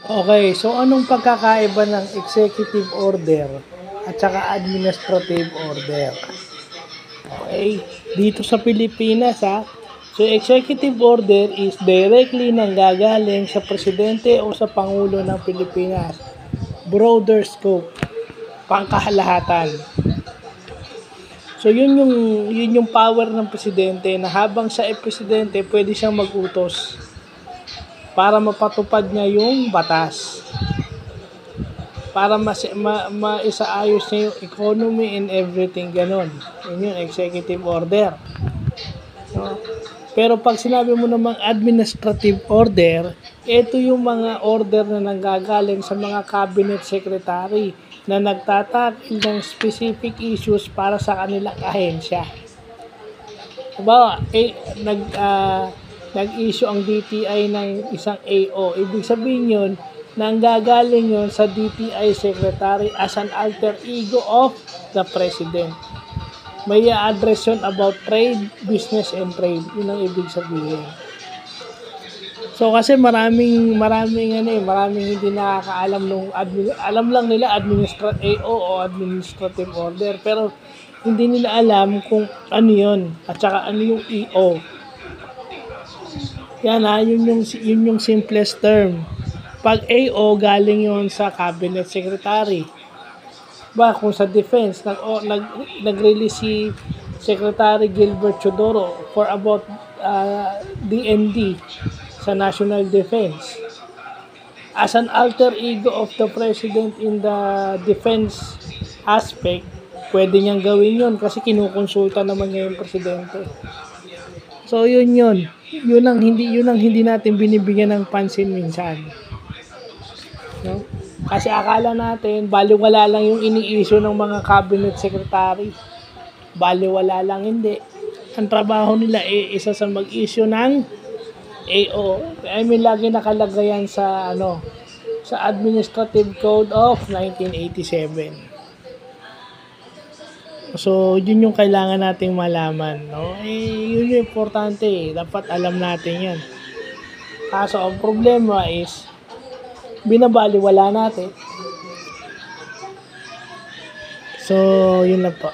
Okay, so anong pagkakaiba ng executive order at saka administrative order? Okay, dito sa Pilipinas so executive order is directly nanggagaling sa presidente o sa pangulo ng Pilipinas. Broader scope, pangkahalahatan. So yun yung power ng presidente na habang siya ay presidente, pwede siyang mag-utos para mapatupad niya yung batas. Para maisaayos niya yung economy and everything, ganon. Yun yung executive order. No? Pero pag sinabi mo namang administrative order, ito yung mga order na nanggagaling sa mga cabinet secretary na nagtatakil ng specific issues para sa kanilang ahensya. Diba, nag-issue ang DTI ng isang AO. Ibig sabihin yun, nanggagaling yun sa DTI Secretary as an alter ego of the President. May address yun about trade, business, and trade. Yun ang ibig sabihin. So kasi maraming hindi nakakaalam nung alam lang nila AO o administrative order, pero hindi nila alam kung ano yun at saka ano yung EO. Yan yun yung simplest term. Pag AO, galing yon sa cabinet secretary. Kung sa defense, nag-release si Secretary Gilbert Chodoro for about DND sa national defense. As an alter ego of the president in the defense aspect, pwede niyang gawin yon kasi kinukonsulta naman niya yung presidente. So yun ang hindi natin binibigyan ng pansin minsan. No? Kasi akala natin baliwala lang yung ini-issue ng mga cabinet secretary. Baliwala lang, hindi. Ang trabaho nila isa sa mag-issue ng AO. Lagi nakalagay yan sa sa Administrative Code of 1987. So, yun yung kailangan nating malaman, no? Yun yung importante, dapat alam natin yan. Kaso, ang problema is, binabaliwala natin. So, yun lang po.